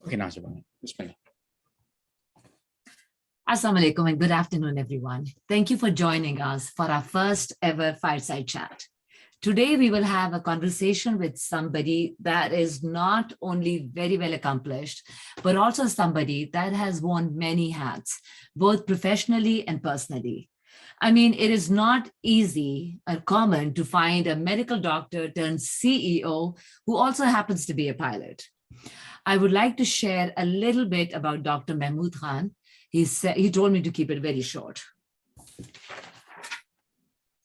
Okay, Nazir, Bismillah. Assalamu alaikum and good afternoon, everyone. Thank you for joining us for our first ever Fireside Chat. Today, we will have a conversation with somebody that is not only very well accomplished, but also somebody that has worn many hats, both professionally and personally. I mean, it is not easy or common to find a medical doctor turned CEO who also happens to be a pilot. I would like to share a little bit about Dr. Mehmood Khan. He told me to keep it very short.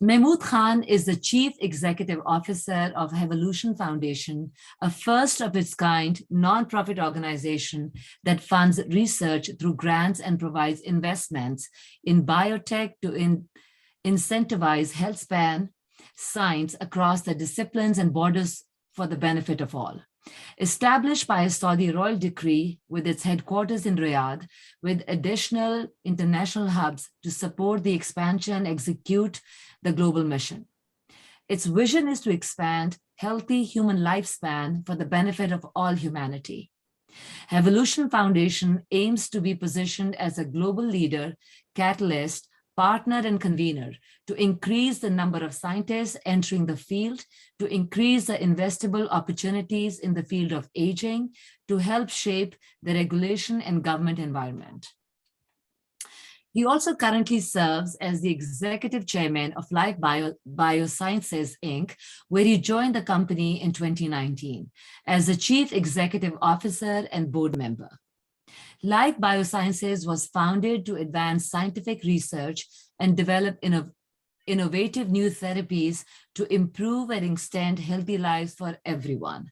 Mehmood Khan is the Chief Executive Officer of Evolution Foundation, a first of its kind nonprofit organization that funds research through grants and provides investments in biotech to incentivize health span science across the disciplines and borders for the benefit of all. Established by a Saudi royal decree with its headquarters in Riyadh, with additional international hubs to support the expansion and execute the global mission. Its vision is to expand healthy human lifespan for the benefit of all humanity. Evolution Foundation aims to be positioned as a global leader, catalyst, partner, and convener to increase the number of scientists entering the field, to increase the investable opportunities in the field of aging, to help shape the regulation and government environment. He also currently serves as the executive chairman of Life Biosciences, Inc., where he joined the company in 2019 as the chief executive officer and board member. Life Biosciences was founded to advance scientific research and develop innovative new therapies to improve and extend healthy lives for everyone.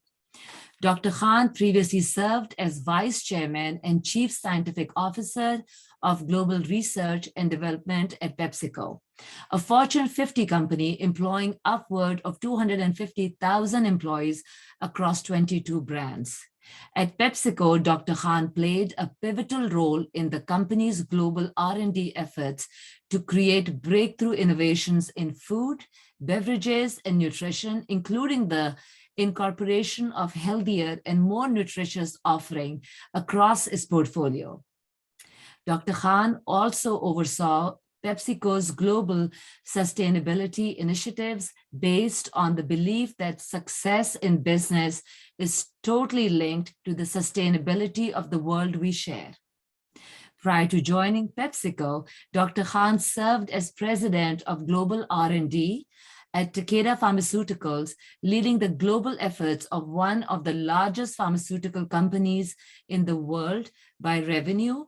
Dr. Khan previously served as vice chairman and chief scientific officer of global research and development at PepsiCo, a Fortune 50 company employing upward of 250,000 employees across 22 brands. At PepsiCo, Dr. Khan played a pivotal role in the company's global R&D efforts to create breakthrough innovations in food, beverages, and nutrition, including the incorporation of healthier and more nutritious offering across its portfolio. Dr. Khan also oversaw PepsiCo's global sustainability initiatives based on the belief that success in business is totally linked to the sustainability of the world we share. Prior to joining PepsiCo, Dr. Khan served as president of global R&D at Takeda Pharmaceuticals, leading the global efforts of one of the largest pharmaceutical companies in the world by revenue.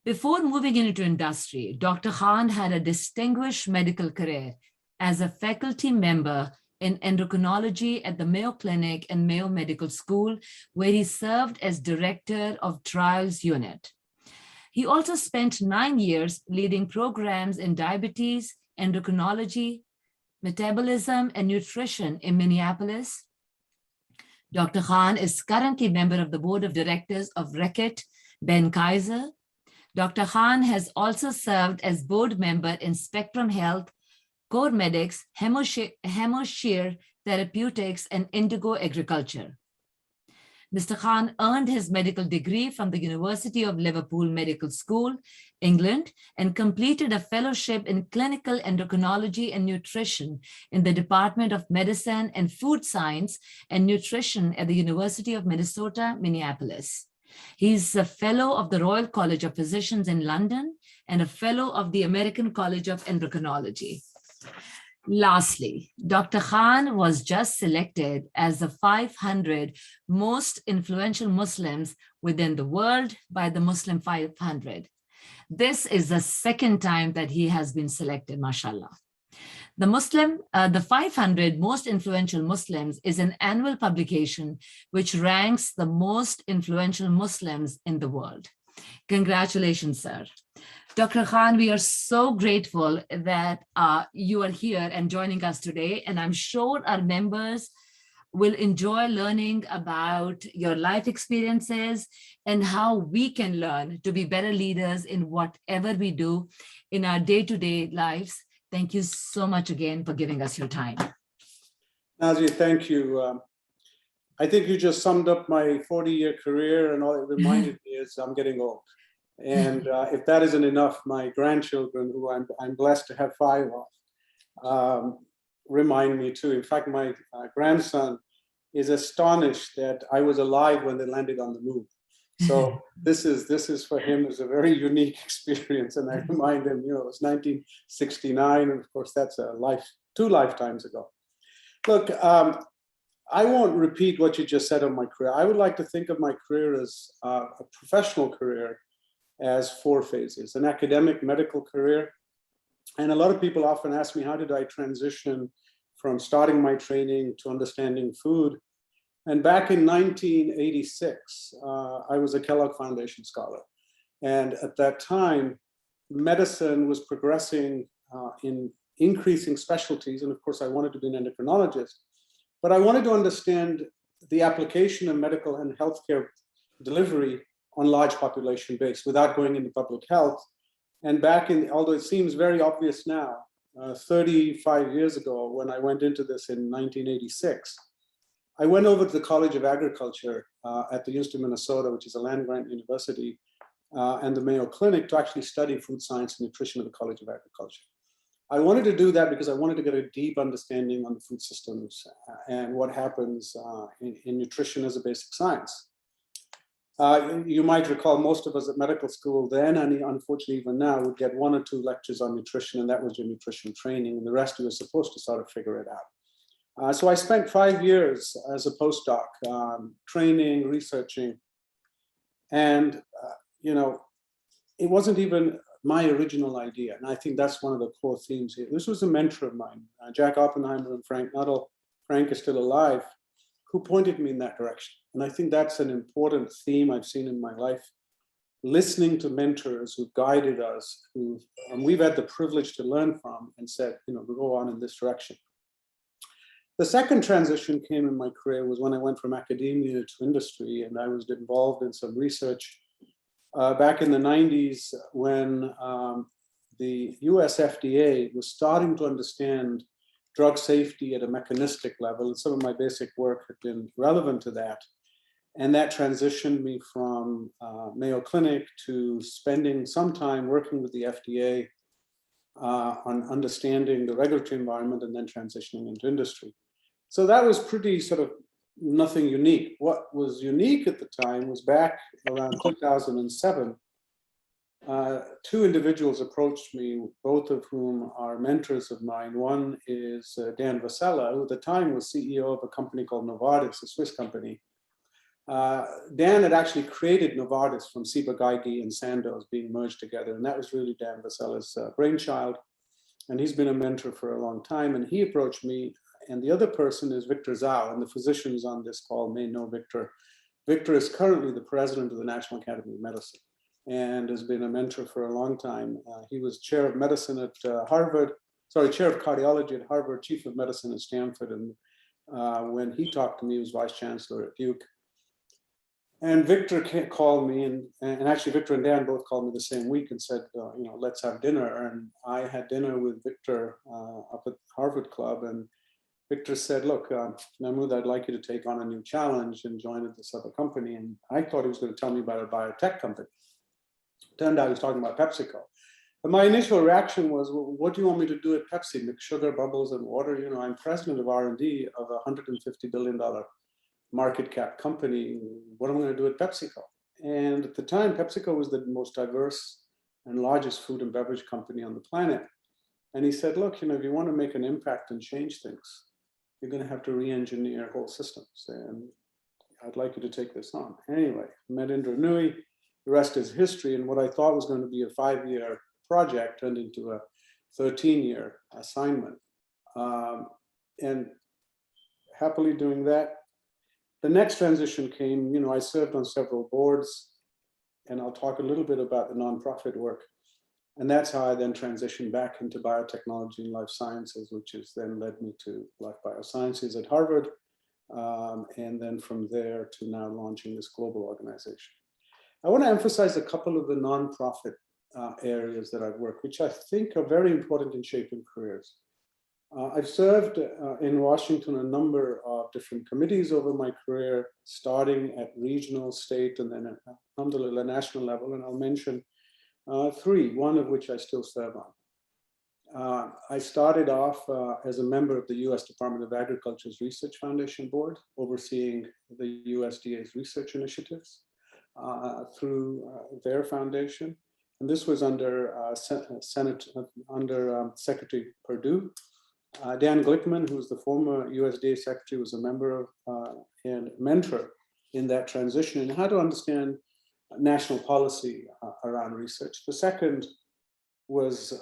Before moving into industry, Dr. Khan had a distinguished medical career as a faculty member in endocrinology at the Mayo Clinic and Mayo Medical School, where he served as director of trials unit. He also spent 9 years leading programs in diabetes, endocrinology, metabolism, and nutrition in Minneapolis. Dr. Khan is currently member of the board of directors of Reckitt Benckiser. Dr. Khan has also served as board member in Spectrum Health, Core Medics, Hemoshear Therapeutics, and Indigo Agriculture. Mr. Khan earned his medical degree from the University of Liverpool Medical School, England, and completed a fellowship in clinical endocrinology and nutrition in the Department of Medicine and Food Science and Nutrition at the University of Minnesota, Minneapolis. He's a fellow of the Royal College of Physicians in London and a fellow of the American College of Endocrinology. Lastly, Dr. Khan was just selected as the 500 most influential Muslims within the world by the Muslim 500. This is the second time that he has been selected, mashallah. The 500 most influential Muslims is an annual publication which ranks the most influential Muslims in the world. Congratulations, sir. Dr. Khan, we are so grateful that you are here and joining us today, and I'm sure our members will enjoy learning about your life experiences and how we can learn to be better leaders in whatever we do in our day-to-day lives. Thank you so much again for giving us your time. Nazi, thank you. I think you just summed up my 40-year career, and all it reminded me is I'm getting old. And if that isn't enough, my grandchildren, who I'm blessed to have 5 of, remind me too. In fact, my grandson is astonished that I was alive when they landed on the moon. So this is for him is a very unique experience, and I remind him, it was 1969, and of course that's 2 lifetimes ago. Look, I won't repeat what you just said on my career. I would like to think of my career as a professional career as 4 phases: an academic medical career. And a lot of people often ask me, how did I transition from starting my training to understanding food? And back in 1986, I was a Kellogg Foundation scholar. And at that time, medicine was progressing in increasing specialties. And of course, I wanted to be an endocrinologist. But I wanted to understand the application of medical and healthcare delivery on large population base without going into public health. And back in, although it seems very obvious now, 35 years ago, when I went into this in 1986, I went over to the College of Agriculture at the University of Minnesota, which is a land-grant university, and the Mayo Clinic to actually study food science and nutrition at the College of Agriculture. I wanted to do that because I wanted to get a deep understanding on the food systems and what happens in nutrition as a basic science. You might recall most of us at medical school then, and unfortunately even now, would get 1 or 2 lectures on nutrition, and that was your nutrition training, and the rest you were supposed to sort of figure it out. So I spent 5 years as a postdoc training, researching, and it wasn't even my original idea. And I think that's one of the core themes here. This was a mentor of mine, Jack Oppenheimer and Frank Nuttall. Frank is still alive, who pointed me in that direction. And I think that's an important theme I've seen in my life. Listening to mentors who guided us, who we've had the privilege to learn from, and said, go on in this direction. The second transition came in my career was when I went from academia to industry, and I was involved in some research back in the 90s when the US FDA was starting to understand drug safety at a mechanistic level, and some of my basic work had been relevant to that. And that transitioned me from Mayo Clinic to spending some time working with the FDA on understanding the regulatory environment and then transitioning into industry. So that was pretty sort of nothing unique. What was unique at the time was back around 2007, 2 individuals approached me, both of whom are mentors of mine. One is Dan Vasella, who at the time was CEO of a company called Novartis, a Swiss company. Dan had actually created Novartis from Ciba-Geigy and Sandoz being merged together, and that was really Dan Vasella's brainchild. And he's been a mentor for a long time, and he approached me. And the other person is Victor Zhao, and the physicians on this call may know Victor. Victor is currently the president of the National Academy of Medicine and has been a mentor for a long time. He was chair of medicine at chair of cardiology at Harvard, chief of medicine at Stanford. And when he talked to me, he was vice chancellor at Duke. And Victor called me, and actually Victor and Dan both called me the same week and said, let's have dinner. And I had dinner with Victor up at Harvard Club, and Victor said, look, Mehmood, I'd like you to take on a new challenge and join at this other company. And I thought he was going to tell me about a biotech company. Turned out he was talking about PepsiCo. But my initial reaction was, well, what do you want me to do at Pepsi? Mix sugar, bubbles, and water? I'm president of R&D of a $150 billion market cap company. What am I going to do at PepsiCo? And at the time, PepsiCo was the most diverse and largest food and beverage company on the planet. And he said, look, if you want to make an impact and change things, you're going to have to re-engineer whole systems. And I'd like you to take this on. Anyway, met Indra Nooyi. The rest is history. And what I thought was going to be a 5-year project turned into a 13-year assignment. And happily doing that. The next transition came, I served on several boards, and I'll talk a little bit about the nonprofit work. And that's how I then transitioned back into biotechnology and life sciences, which has then led me to Life Biosciences at Harvard. And then from there to now launching this global organization. I want to emphasize a couple of the nonprofit areas that I've worked, which I think are very important in shaping careers. I've served in Washington a number of different committees over my career, starting at regional, state, and then at alhamdulillah, national level. And I'll mention three, one of which I still serve on. I started off as a member of the US Department of Agriculture's Research Foundation Board, overseeing the USDA's research initiatives through their foundation. And this was under Secretary Perdue. Dan Glickman, who was the former USDA secretary, was a member of and mentor in that transition and how to understand national policy around research. The second was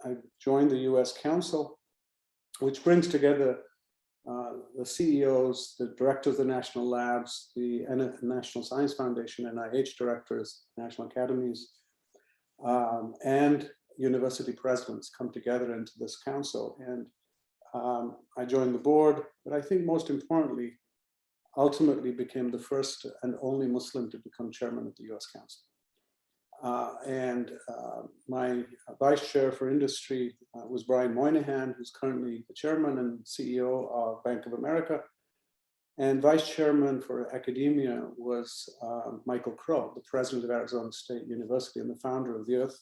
I joined the US Council, which brings together the CEOs, the directors of the national labs, the National Science Foundation, NIH directors, national academies, and university presidents come together into this council. And I joined the board, but I think most importantly, ultimately became the first and only Muslim to become chairman of the US Council. My vice chair for industry was Brian Moynihan, who's currently the chairman and CEO of Bank of America. And vice chairman for academia was Michael Crow, the president of Arizona State University and the founder of the Earth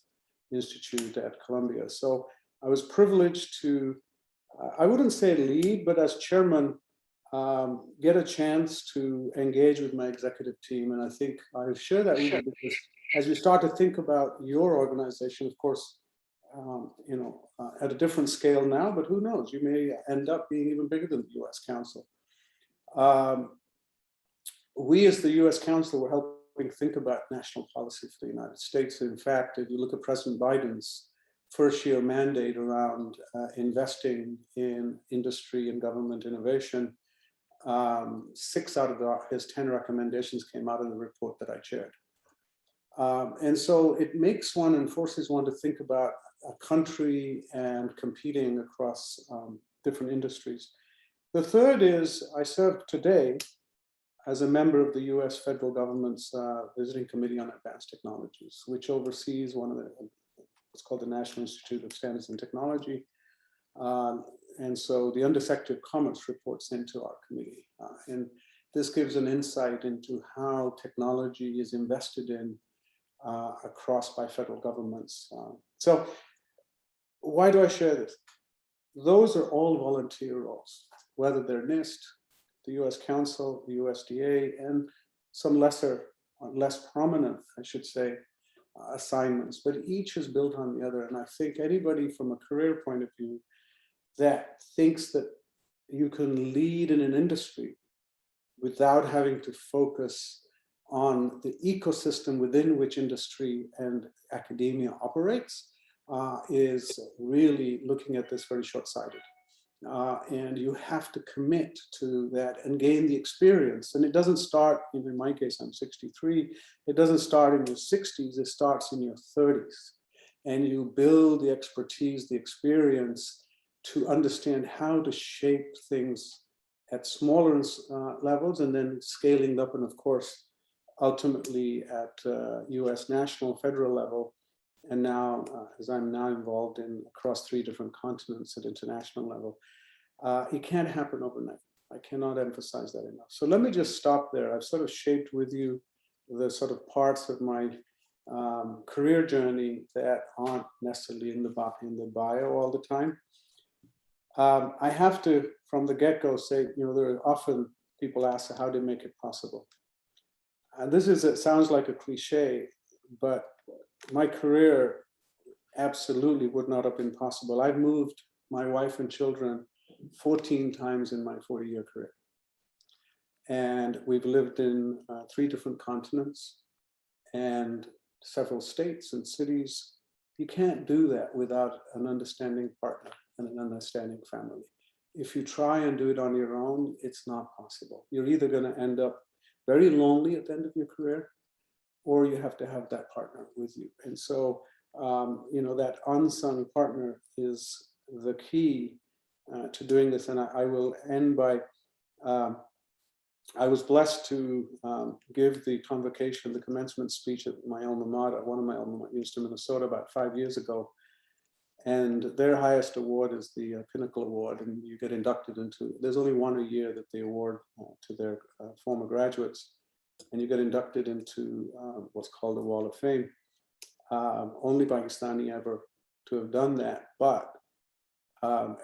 Institute at Columbia. So I was privileged to, I wouldn't say lead, but as chairman, get a chance to engage with my executive team. And I think I share that with you because as you start to think about your organization, of course, at a different scale now, but who knows, you may end up being even bigger than the US Council. We as the US Council were helping think about national policy for the United States. In fact, if you look at President Biden's first year mandate around investing in industry and government innovation, 6 out of his 10 recommendations came out in the report that I chaired. And so it makes one and forces one to think about a country and competing across different industries. The third is I serve today as a member of the US federal government's Visiting Committee on Advanced Technologies, which oversees one of what's called the National Institute of Standards and Technology. And so the Undersecretary of Commerce reports into our committee. And this gives an insight into how technology is invested in across by federal governments. So why do I share this? Those are all volunteer roles, whether they're NIST, the US Council, the USDA, and some lesser, less prominent, I should say, assignments, but each is built on the other. And I think anybody from a career point of view that thinks that you can lead in an industry without having to focus on the ecosystem within which industry and academia operates is really looking at this very short-sighted. And you have to commit to that and gain the experience. And it doesn't start, in my case, I'm 63, it doesn't start in your 60s, it starts in your 30s. And you build the expertise, the experience to understand how to shape things at smaller levels and then scaling up, and of course, ultimately at US national, federal level. And now, as I'm now involved in across 3 different continents at international level, it can't happen overnight. I cannot emphasize that enough. So let me just stop there. I've sort of shaped with you the sort of parts of my career journey that aren't necessarily in the bio all the time. I have to, from the get-go, say, there are often people ask, how do you make it possible? And this is, it sounds like a cliche, but my career absolutely would not have been possible. I've moved my wife and children 14 times in my 40-year career. And we've lived in 3 different continents and several states and cities. You can't do that without an understanding partner and an understanding family. If you try and do it on your own, it's not possible. You're either going to end up very lonely at the end of your career, or you have to have that partner with you. And so, that unsung partner is the key to doing this. And I will end by, I was blessed to give the convocation, the commencement speech at my alma mater, one of my alma mater, University of Minnesota, about 5 years ago. And their highest award is the Pinnacle Award, and you get inducted into, there's only one a year that they award to their former graduates, and you get inducted into what's called the Wall of Fame. Only Pakistani ever to have done that, but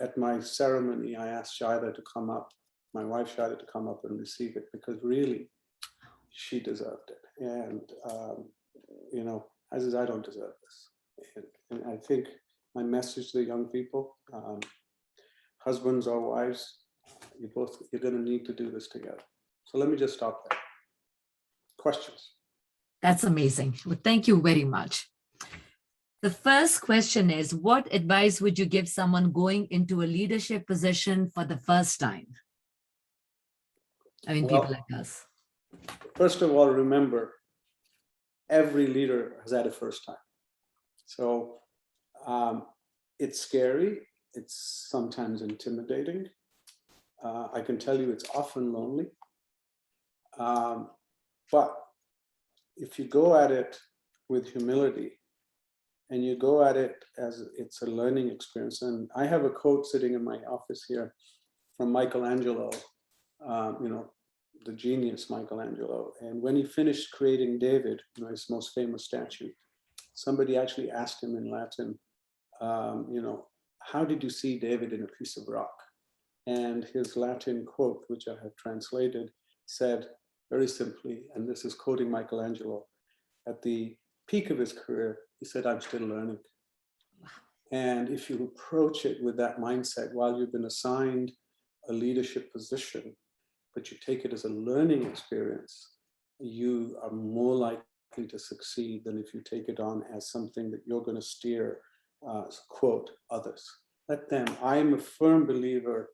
at my ceremony, I asked Shahida to come up, my wife Shahida, to come up and receive it, because really, she deserved it. And, you know, I said, I don't deserve this. And I think my message to the young people, husbands or wives, you're going to need to do this together. So let me just stop there. Questions? That's amazing. Well, thank you very much. The first question is, what advice would you give someone going into a leadership position for the first time? I mean, Well, people like us. First of all, remember, every leader has had a first time. So it's scary. It's sometimes intimidating. I can tell you it's often lonely. But if you go at it with humility, and you go at it as it's a learning experience. And I have a quote sitting in my office here from Michelangelo, you know, the genius Michelangelo. And when he finished creating David, you know, his most famous statue, somebody actually asked him in Latin, you know, how did you see David in a piece of rock? And his Latin quote, which I have translated, said very simply, and this is quoting Michelangelo, at the peak of his career, he said, I'm still learning. And if you approach it with that mindset, while you've been assigned a leadership position, but you take it as a learning experience, you are more likely to succeed than if you take it on as something that you're going to steer, quote, others. Let them. I'm a firm believer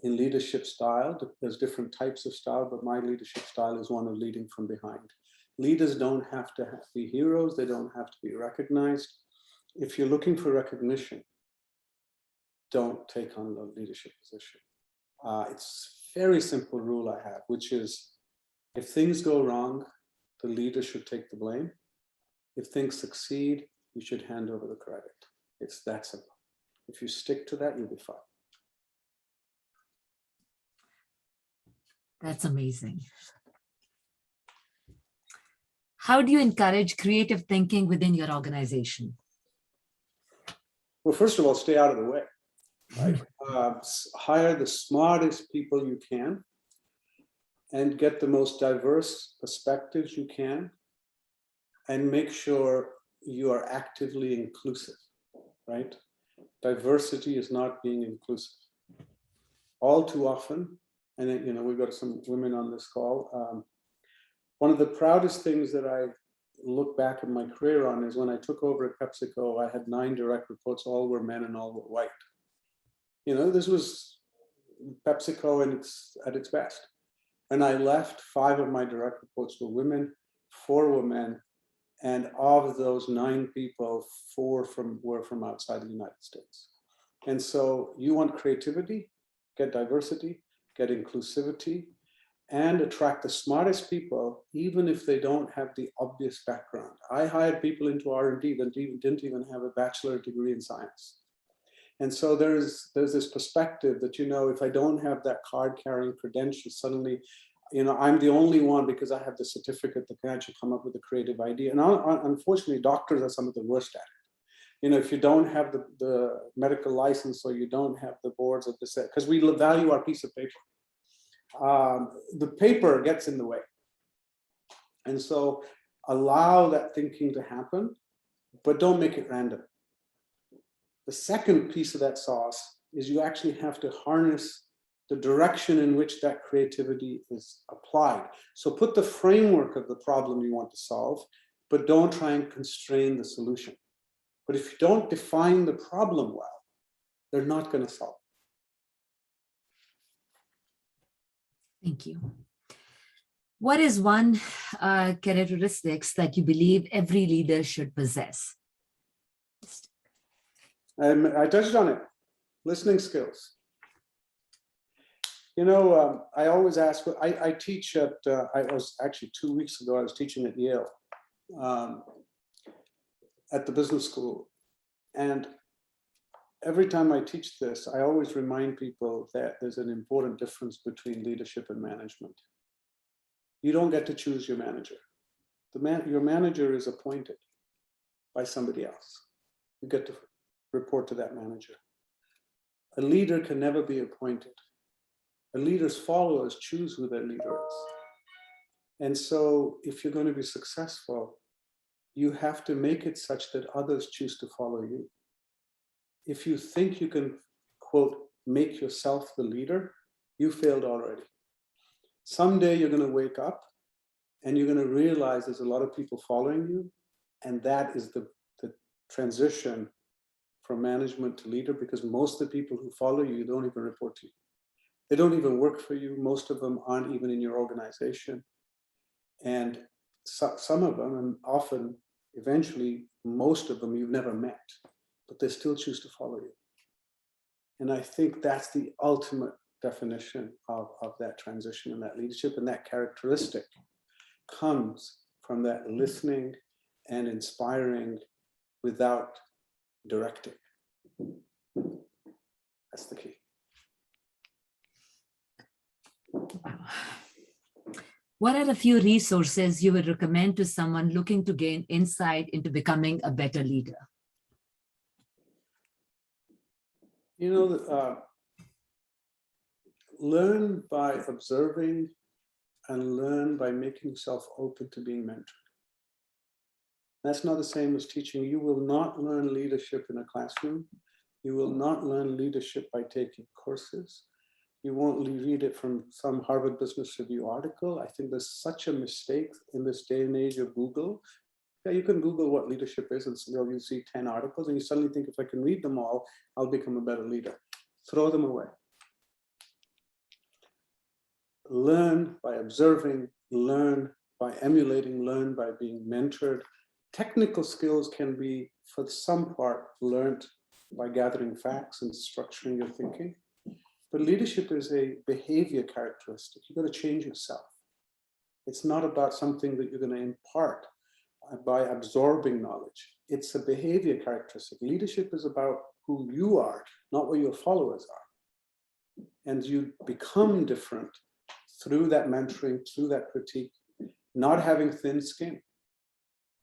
in leadership style. There's different types of style, but my leadership style is one of leading from behind. Leaders don't have to be heroes. They don't have to be recognized. If you're looking for recognition, don't take on the leadership position. It's a very simple rule I have, which is if things go wrong, the leader should take the blame. If things succeed, you should hand over the credit. It's that simple. If you stick to that, you'll be fine. That's amazing. How do you encourage creative thinking within your organization? Well, first of all, stay out of the way. Right? Hire the smartest people you can and get the most diverse perspectives you can, and make sure you are actively inclusive, right? Diversity is not being inclusive. All too often, and you know, we've got some women on this call. One of the proudest things that I look back at my career on is when I took over at PepsiCo, I had 9 direct reports, all were men and all were white. You know, this was PepsiCo at its best. And I left, 5 of my direct reports were women, 4 were men, and of those 9 people, 4 were from outside the United States. And so you want creativity, get diversity, get inclusivity, and attract the smartest people, even if they don't have the obvious background. I hired people into R&D that didn't even have a bachelor degree in science. And so there's this perspective that, you know, if I don't have that card-carrying credential, suddenly, you know, I'm the only one because I have the certificate that can actually come up with a creative idea. And unfortunately, doctors are some of the worst at it. You know, if you don't have the medical license or you don't have the boards of this, because we value our piece of paper. The paper gets in the way. And so allow that thinking to happen, but don't make it random. The second piece of that sauce is you actually have to harness the direction in which that creativity is applied. So put the framework of the problem you want to solve, but don't try and constrain the solution. But if you don't define the problem well, they're not going to solve. Thank you. What is one characteristics that you believe every leader should possess? I touched on it, listening skills. You know, I always ask, I teach at, I was actually 2 weeks ago, I was teaching at Yale at the business school. And every time I teach this, I always remind people that there's an important difference between leadership and management. You don't get to choose your manager. Your manager is appointed by somebody else. You get to report to that manager. A leader can never be appointed. A leader's followers choose who their leader is. And so if you're going to be successful, you have to make it such that others choose to follow you. If you think you can, quote, make yourself the leader, you failed already. Someday you're going to wake up and you're going to realize there's a lot of people following you. And that is the transition from management to leader, because most of the people who follow you don't even report to you. They don't even work for you. Most of them aren't even in your organization. And some of them, and often, eventually, most of them you've never met, but they still choose to follow you. And I think that's the ultimate definition of that transition and that leadership, and that characteristic comes from that listening and inspiring without directing. That's the key. What are a few resources you would recommend to someone looking to gain insight into becoming a better leader? You know, learn by observing and learn by making yourself open to being mentored. That's not the same as teaching. You will not learn leadership in a classroom. You will not learn leadership by taking courses. You won't read it from some Harvard Business Review article. I think there's such a mistake in this day and age of Google. Yeah, you can Google what leadership is and you'll see 10 articles and you suddenly think, if I can read them all, I'll become a better leader. Throw them away. Learn by observing, learn by emulating, learn by being mentored. Technical skills can be, for some part, learned by gathering facts and structuring your thinking. But leadership is a behavior characteristic. You've got to change yourself. It's not about something that you're going to impart by absorbing knowledge. It's a behavior characteristic. Leadership is about who you are, not what your followers are. And you become different through that mentoring, through that critique, not having thin skin.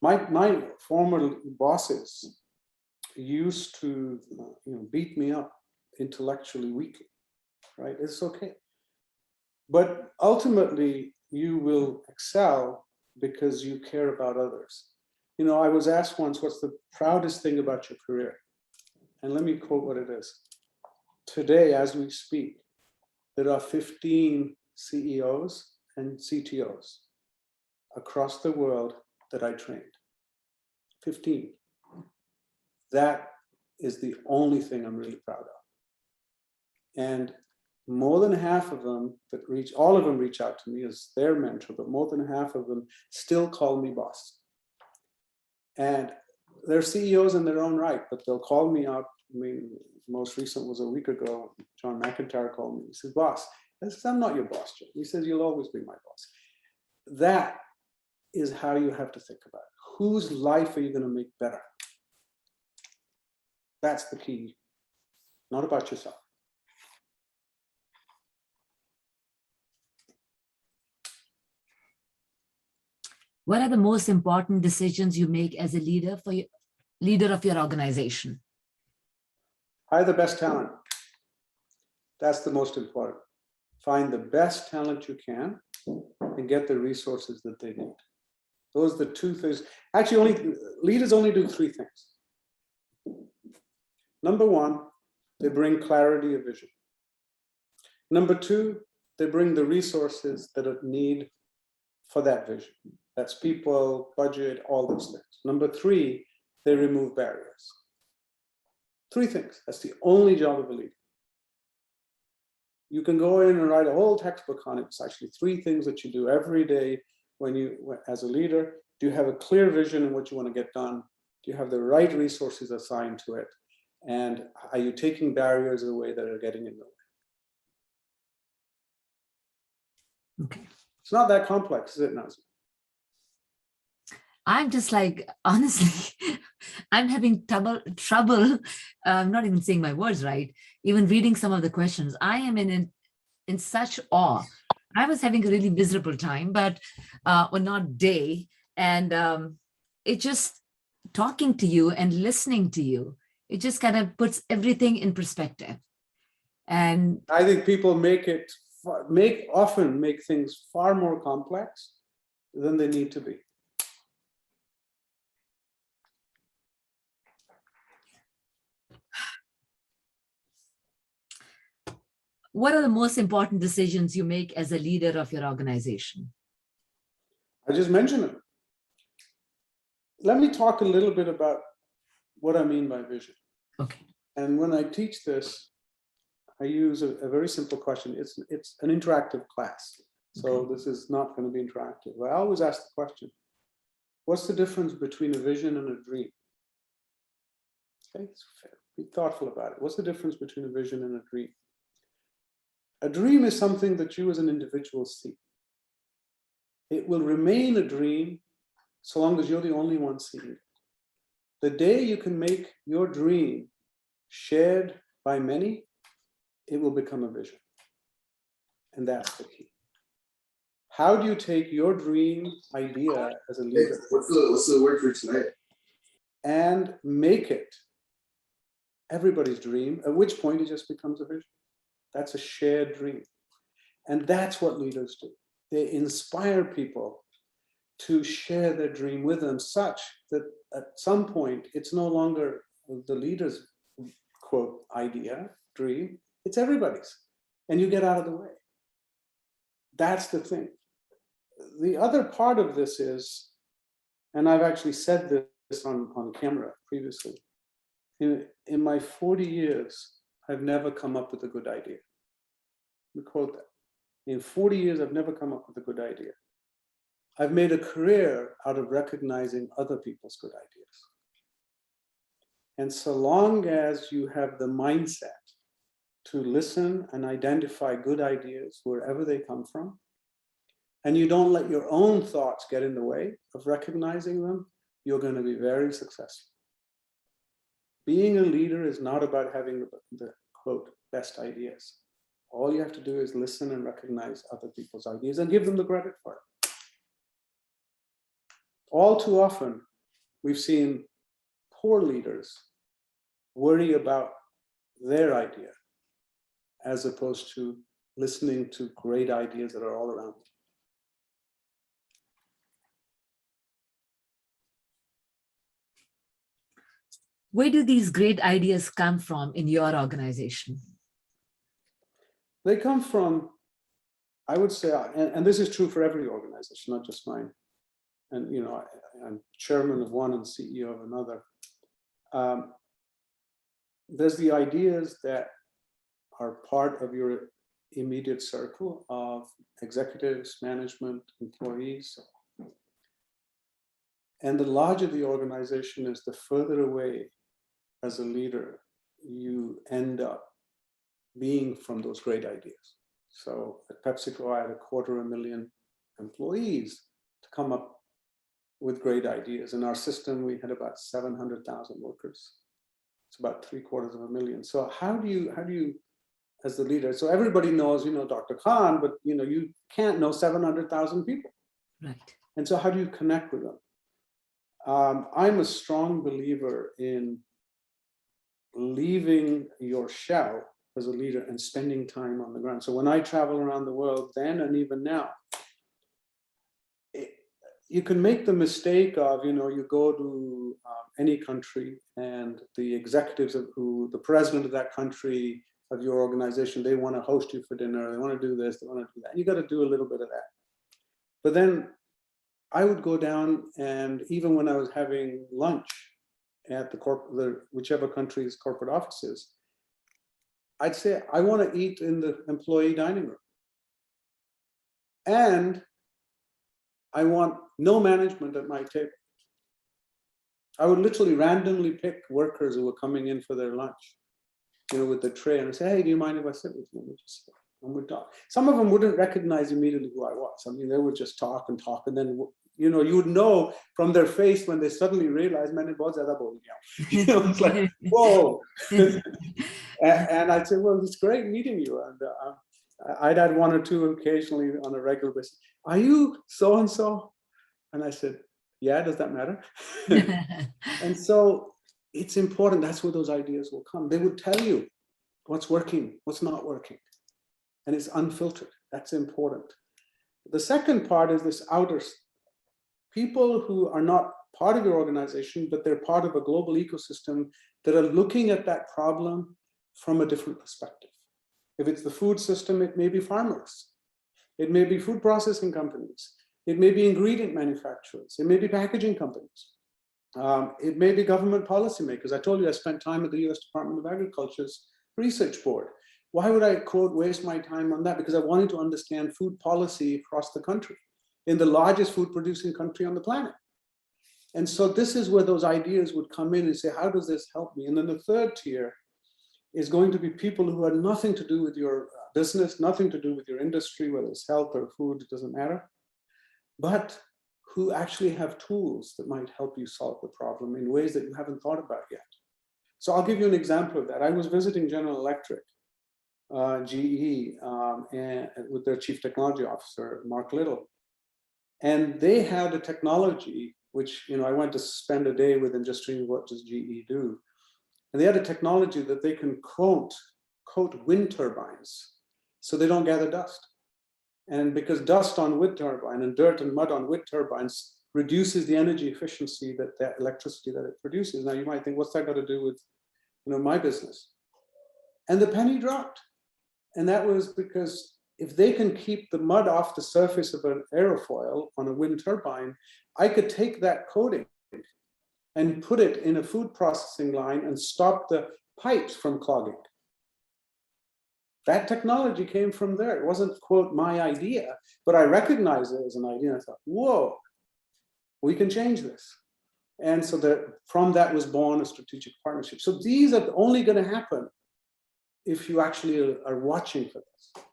My former bosses used to beat me up intellectually weakly, right? It's okay. But ultimately, you will excel because you care about others. You know, I was asked once, what's the proudest thing about your career? And let me quote what it is. Today, as we speak, there are 15 CEOs and CTOs across the world that I trained. 15. That is the only thing I'm really proud of. And more than half of them all of them reach out to me as their mentor, but more than half of them still call me boss. And they're CEOs in their own right, but they'll call me up. I mean, most recent was a week ago. John McIntyre called me. He says, boss. I said, I'm not your boss, Jim. He says, you'll always be my boss. That is how you have to think about it. Whose life are you going to make better? That's the key, not about yourself. What are the most important decisions you make as a leader of your organization? Hire the best talent. That's the most important. Find the best talent you can and get the resources that they need. Those are the two things. Actually, leaders only do three things. Number one, they bring clarity of vision. Number two, they bring the resources that are needed for that vision. That's people, budget, all those things. Number three, they remove barriers. Three things. That's the only job of a leader. You can go in and write a whole textbook on it. It's actually three things that you do every day as a leader. Do you have a clear vision in what you want to get done? Do you have the right resources assigned to it? And are you taking barriers away that are getting in the way? Okay. It's not that complex, is it, Nazim? I'm just like, honestly, I'm having trouble, not even saying my words right, even reading some of the questions. I am in such awe. I was having a really miserable time, but or not day. And it just talking to you and listening to you, it just kind of puts everything in perspective. And I think people often make things far more complex than they need to be. what are the most important decisions you make as a leader of your organization? I just mentioned it. Let me talk a little bit about what I mean by vision. Okay. And when I teach this, I use a very simple question. It's an interactive class. So Okay. this is not going to be interactive. I always ask the question, what's the difference between a vision and a dream? Okay, be thoughtful about it. What's the difference between a vision and a dream? A dream is something that you as an individual see. It will remain a dream so long as you're the only one seeing it. The day you can make your dream shared by many, it will become a vision. And that's the key. How do you take your dream idea as a leader? What's the word for tonight? And make it everybody's dream, at which point it just becomes a vision. That's a shared dream. And that's what leaders do. They inspire people to share their dream with them, such that at some point it's no longer the leader's quote idea, dream, it's everybody's. And you get out of the way. That's the thing. The other part of this is, and I've actually said this on camera previously, in my 40 years, I've never come up with a good idea. We quote that. In 40 years, I've never come up with a good idea. I've made a career out of recognizing other people's good ideas. And so long as you have the mindset to listen and identify good ideas wherever they come from, and you don't let your own thoughts get in the way of recognizing them, you're going to be very successful. Being a leader is not about having the quote, best ideas. All you have to do is listen and recognize other people's ideas and give them the credit for it. All too often, we've seen poor leaders worry about their idea as opposed to listening to great ideas that are all around them. Where do these great ideas come from in your organization? They come from, I would say, and this is true for every organization, not just mine. And you know, I'm chairman of one and CEO of another. There's the ideas that are part of your immediate circle of executives, management, employees. And the larger the organization is, the further away as a leader you end up being from those great ideas. So at PepsiCo, I had 250,000 employees to come up with great ideas. In our system, we had about 700,000 workers. It's about 750,000. So how do you, as the leader, so everybody knows, you know, Dr. Khan, but you know, you can't know 700,000 people. Right. And so how do you connect with them? I'm a strong believer in leaving your shell as a leader and spending time on the ground. So when I travel around the world then and even now, you can make the mistake of, you know, you go to any country and the executives of the president of that country, of your organization, they want to host you for dinner, they want to do this, they want to do that. You got to do a little bit of that. But then I would go down, and even when I was having lunch at whichever country's corporate offices, I'd say, I want to eat in the employee dining room. And I want no management at my table. I would literally randomly pick workers who were coming in for their lunch, you know, with the tray, and I'd say, hey, do you mind if I sit with you? And we'd talk. Some of them wouldn't recognize immediately who I was. I mean, they would just talk and talk, and then you would know from their face when they suddenly realize, "Maine bahut zyada bol diya." It's like, whoa. And I'd say, "Well, it's great meeting you." And I'd had one or two occasionally on a regular basis. "Are you so and so?" And I said, "Yeah, does that matter?" And so it's important. That's where those ideas will come. They would tell you what's working, what's not working. And it's unfiltered. That's important. The second part is this outer people who are not part of your organization, but they're part of a global ecosystem that are looking at that problem from a different perspective. If it's the food system, it may be farmers. It may be food processing companies. It may be ingredient manufacturers. It may be packaging companies. It may be government policymakers. I told you I spent time at the US Department of Agriculture's research board. Why would I, quote, waste my time on that? Because I wanted to understand food policy across the country, in the largest food producing country on the planet. And so this is where those ideas would come in and say, how does this help me? And then the third tier is going to be people who had nothing to do with your business, nothing to do with your industry, whether it's health or food, it doesn't matter, but who actually have tools that might help you solve the problem in ways that you haven't thought about yet. So I'll give you an example of that. I was visiting General Electric, GE, and with their chief technology officer, Mark Little. And they had a technology, which I went to spend a day with them just seeing what does GE do. And they had a technology that they can coat wind turbines so they don't gather dust. And because dust on wind turbine and dirt and mud on wind turbines reduces the energy efficiency that electricity that it produces. Now you might think, what's that got to do with my business? And the penny dropped. And that was because if they can keep the mud off the surface of an aerofoil on a wind turbine, I could take that coating and put it in a food processing line and stop the pipes from clogging. That technology came from there. It wasn't, quote, my idea, but I recognized it as an idea. And I thought, whoa, we can change this. And so from that was born a strategic partnership. So these are only going to happen if you actually are watching for this.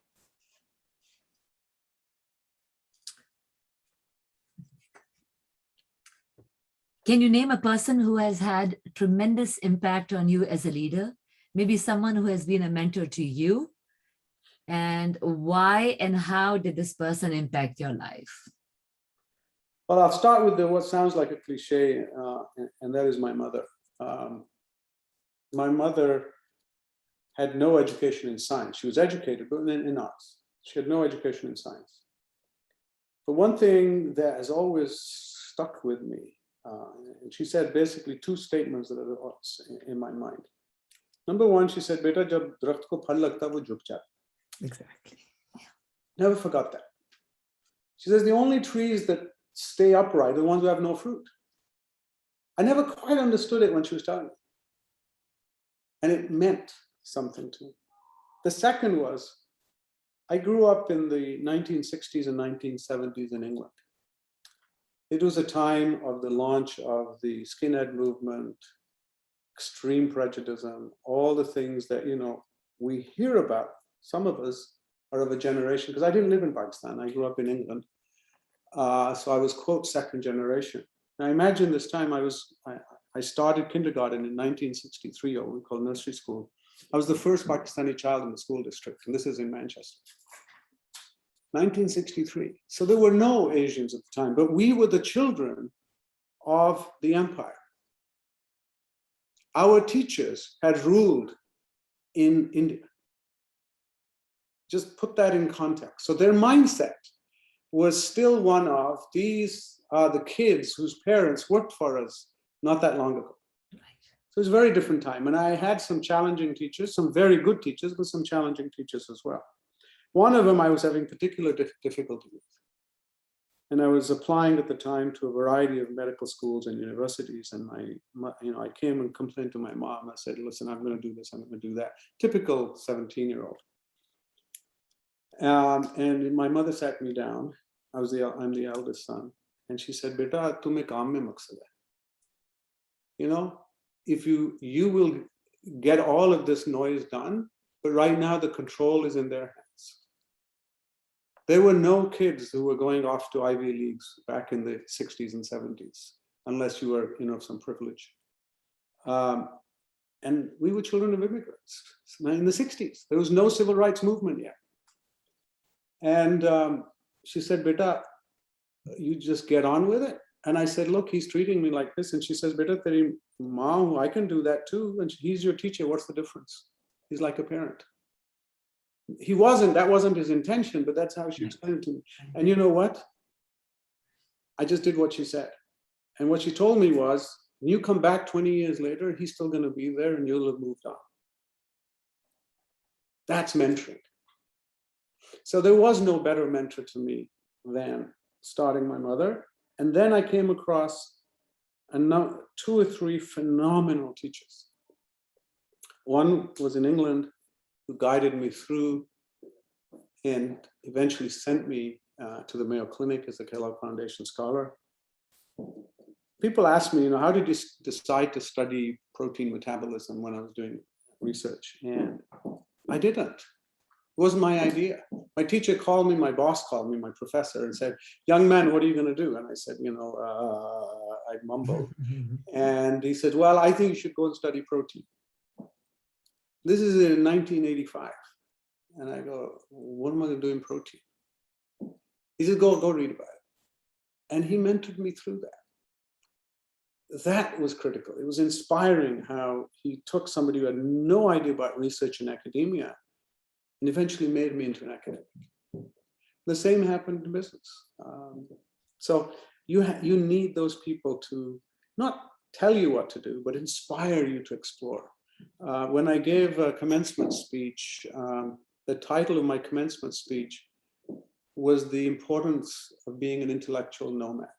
Can you name a person who has had tremendous impact on you as a leader? Maybe someone who has been a mentor to you? And why and how did this person impact your life? Well, I'll start with what sounds like a cliche, and that is my mother. My mother had no education in science. She was educated, but in arts. She had no education in science. But one thing that has always stuck with me, and she said basically two statements that are in my mind. Number one, she said, "Beta, jab darakht ko phal lagta, wo jhuk jata." Exactly. Never forgot that. She says the only trees that stay upright are the ones who have no fruit. I never quite understood it when she was telling me. And it meant something to me. The second was, I grew up in the 1960s and 1970s in England. It was a time of the launch of the skinhead movement, extreme prejudice, all the things that, we hear about. Some of us are of a generation, because I didn't live in Pakistan, I grew up in England. So I was, quote, second generation. Now imagine this time I started kindergarten in 1963, or we call nursery school. I was the first Pakistani child in the school district, and this is in Manchester. 1963. So there were no Asians at the time, but we were the children of the empire. Our teachers had ruled in India. Just put that in context. So their mindset was still one of, these are the kids whose parents worked for us not that long ago. So it was a very different time. And I had some challenging teachers, some very good teachers, but some challenging teachers as well. One of them I was having particular difficulty with. And I was applying at the time to a variety of medical schools and universities. And I came and complained to my mom. I said, listen, I'm going to do this, I'm going to do that. Typical 17-year-old. And my mother sat me down. I'm the eldest son. And she said, "Beta, tumhe kaam mein maqsad hai. If you will get all of this noise done, but right now the control is in their hands." There were no kids who were going off to Ivy Leagues back in the 60s and 70s, unless you were, of some privilege. And we were children of immigrants in the 60s. There was no civil rights movement yet. And she said, "Beta, you just get on with it." And I said, "Look, he's treating me like this." And she says, "Beta, teri maa, I can do that too. And he's your teacher. What's the difference? He's like a parent." That wasn't his intention, but that's how she explained it to me. And you know what? I just did what she said. And what she told me was, when you come back 20 years later, he's still going to be there and you'll have moved on. That's mentoring. So there was no better mentor to me than starting my mother. And then I came across two or three phenomenal teachers. One was in England, who guided me through and eventually sent me to the Mayo Clinic as a Kellogg Foundation scholar. People ask me, how did you decide to study protein metabolism when I was doing research? And I didn't. It wasn't my idea. My teacher called me, my boss called me, my professor, and said, "Young man, what are you going to do?" And I said, I mumbled. And he said, "Well, I think you should go and study protein." This is in 1985. And I go, "What am I going to do in protein?" He said, go read about it. And he mentored me through that. That was critical. It was inspiring how he took somebody who had no idea about research in academia and eventually made me into an academic. The same happened in business. So you need those people to not tell you what to do, but inspire you to explore. When I gave a commencement speech, the title of my commencement speech was "The Importance of Being an Intellectual Nomad."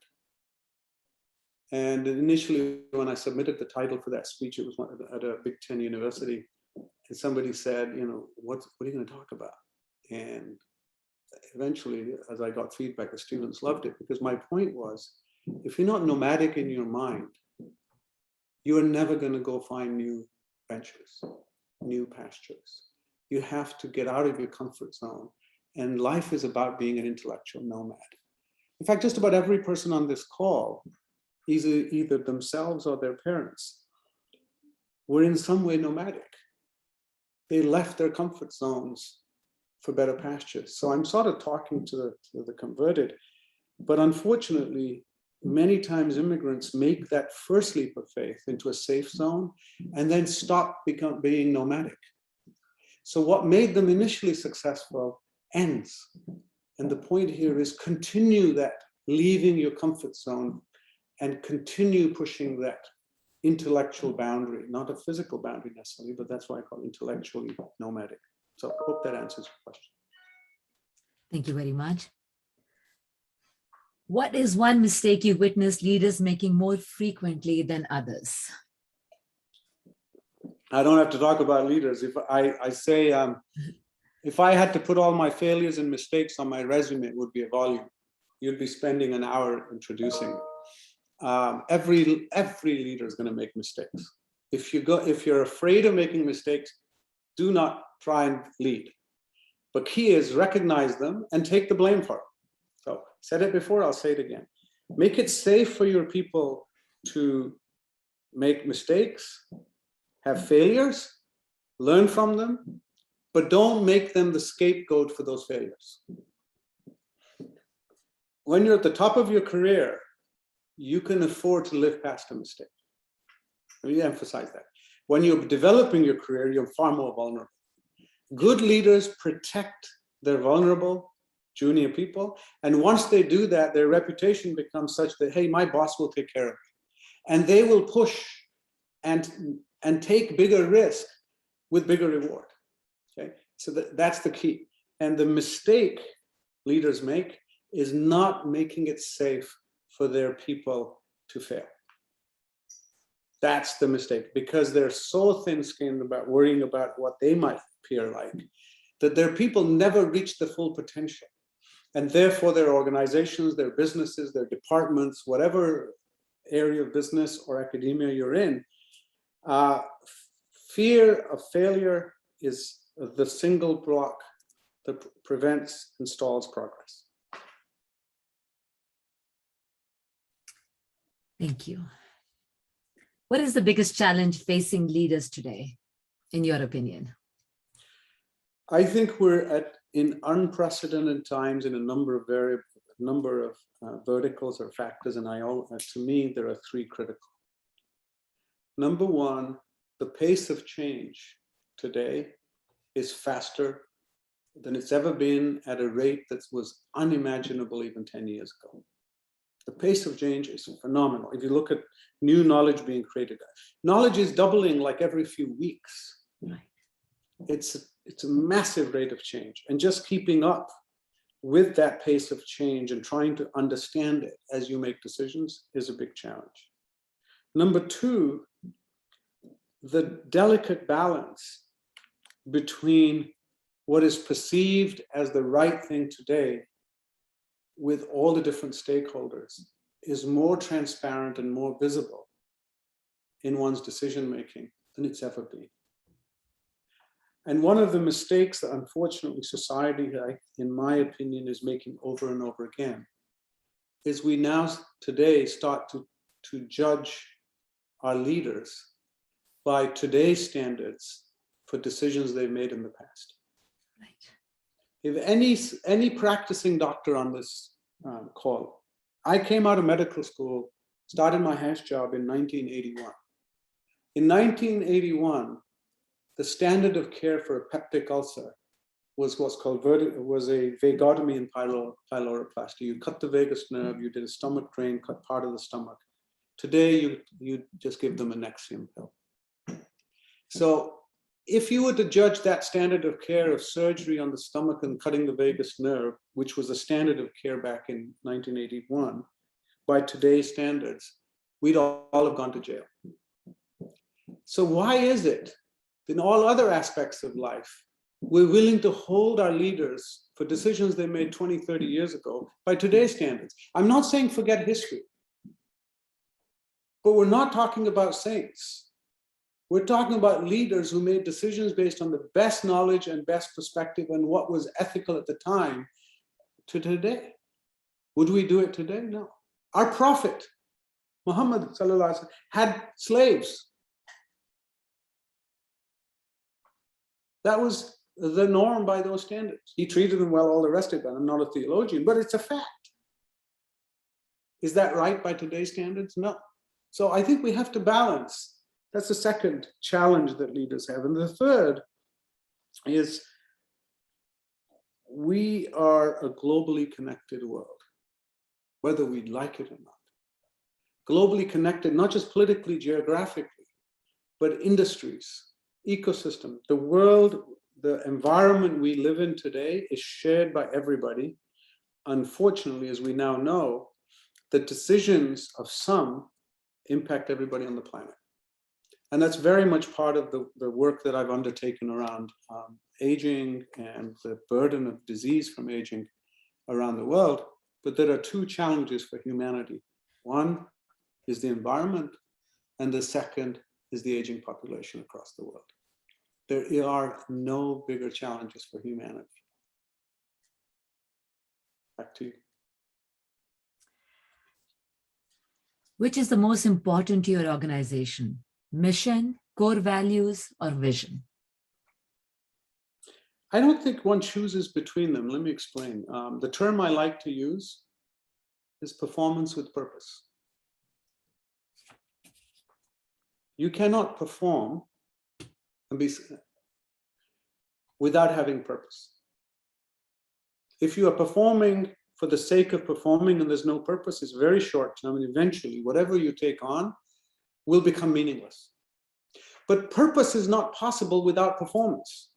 And initially, when I submitted the title for that speech, it was at a Big Ten university. And somebody said, what are you going to talk about? And eventually, as I got feedback, the students loved it, because my point was, if you're not nomadic in your mind, you are never going to go find new ventures, new pastures. You have to get out of your comfort zone. And life is about being an intellectual nomad. In fact, just about every person on this call, either themselves or their parents, were in some way nomadic. They left their comfort zones for better pastures. So I'm sort of talking to the converted, but unfortunately, many times immigrants make that first leap of faith into a safe zone and then stop being nomadic. So what made them initially successful ends. And the point here is continue that, leaving your comfort zone and continue pushing that intellectual boundary, not a physical boundary necessarily, but that's why I call it intellectually nomadic. So I hope that answers your question. Thank you very much. What is one mistake you witnessed leaders making more frequently than others? I don't have to talk about leaders. If I say, if I had to put all my failures and mistakes on my resume, it would be a volume. You'd be spending an hour introducing me. Every leader is going to make mistakes. If you're afraid of making mistakes, do not try and lead. But key is recognize them and take the blame for it. So said it before, I'll say it again. Make it safe for your people to make mistakes, have failures, learn from them, but don't make them the scapegoat for those failures. When you're at the top of your career, you can afford to live past a mistake. Let me emphasize that. When you're developing your career, you're far more vulnerable. Good leaders protect their vulnerable junior people. And once they do that, their reputation becomes such that, hey, my boss will take care of me. And they will push and take bigger risk with bigger reward. Okay, so that's the key. And the mistake leaders make is not making it safe for their people to fail. That's the mistake, because they're so thin-skinned about worrying about what they might appear like, that their people never reach the full potential. And therefore their organizations, their businesses, their departments, whatever area of business or academia you're in, fear of failure is the single block that prevents and stalls progress. Thank you. What is the biggest challenge facing leaders today, in your opinion? I think we're in unprecedented times in a number of verticals or factors, and to me, there are three critical. Number one, the pace of change today is faster than it's ever been at a rate that was unimaginable even 10 years ago. The pace of change is phenomenal. If you look at new knowledge being created, knowledge is doubling like every few weeks. Right. It's a massive rate of change, and just keeping up with that pace of change and trying to understand it as you make decisions is a big challenge. Number two, the delicate balance between what is perceived as the right thing today with all the different stakeholders is more transparent and more visible in one's decision making than it's ever been. And one of the mistakes that unfortunately society, in my opinion, is making over and over again is we now today start to judge our leaders by today's standards for decisions they've made in the past. Right. If any practicing doctor on this call, I came out of medical school, started my hash job in 1981. In 1981, the standard of care for a peptic ulcer was what's called a vagotomy and pyloroplasty. You cut the vagus nerve, you did a stomach drain, cut part of the stomach. Today, you just give them a Nexium pill. So if you were to judge that standard of care of surgery on the stomach and cutting the vagus nerve, which was a standard of care back in 1981, by today's standards, we'd all have gone to jail. So why is it that in all other aspects of life, we're willing to hold our leaders for decisions they made 20, 30 years ago by today's standards? I'm not saying forget history, but we're not talking about saints. We're talking about leaders who made decisions based on the best knowledge and best perspective and what was ethical at the time to today. Would we do it today? No. Our prophet, Muhammad sallallahu alaihi wasallam, had slaves. That was the norm by those standards. He treated them well, all the rest of it. I'm not a theologian, but it's a fact. Is that right by today's standards? No. So I think we have to balance. That's the second challenge that leaders have. And the third is we are a globally connected world, whether we like it or not. Globally connected, not just politically, geographically, but industries, ecosystem. The world, the environment we live in today is shared by everybody. Unfortunately, as we now know, the decisions of some impact everybody on the planet. And that's very much part of the work that I've undertaken around aging and the burden of disease from aging around the world. But there are two challenges for humanity. One is the environment, and the second is the aging population across the world. There are no bigger challenges for humanity. Back to you. Which is the most important to your organization? Mission, core values, or vision? I don't think one chooses between them. Let me explain. The term I like to use is performance with purpose. You cannot perform and be without having purpose. If you are performing for the sake of performing and there's no purpose, it's very short term, and eventually whatever you take on will become meaningless. But purpose is not possible without performance,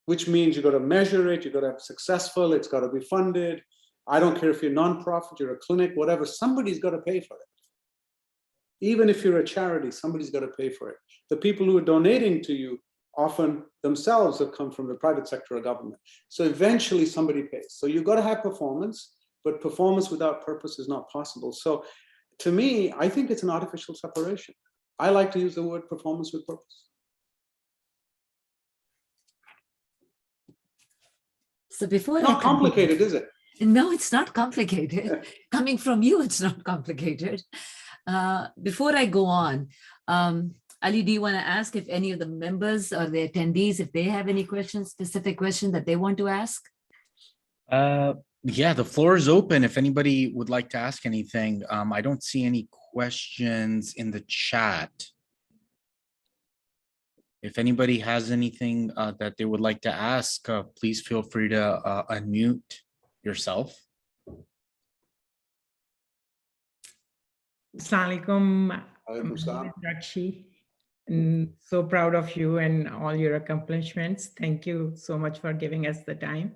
which means you've got to measure it, you've got to have successful, it's got to be funded. I don't care if you're a nonprofit, you're a clinic, whatever, somebody's got to pay for it. Even if you're a charity, somebody's got to pay for it. The people who are donating to you often themselves have come from the private sector or government. So eventually somebody pays. So you've got to have performance, but performance without purpose is not possible. So to me, I think it's an artificial separation. I like to use the word performance with purpose. So before Not complicated, is it? No, it's not complicated. Coming from you, it's not complicated. Before I go on, Ali, do you want to ask if any of the members or the attendees, if they have any questions, specific questions that they want to ask? Yeah, the floor is open if anybody would like to ask anything. I don't see any questions in the chat. If anybody has anything that they would like to ask, please feel free to unmute yourself. Assalamualaikum, Alaikum salam. Rakshi. And so proud of you and all your accomplishments. Thank you so much for giving us the time.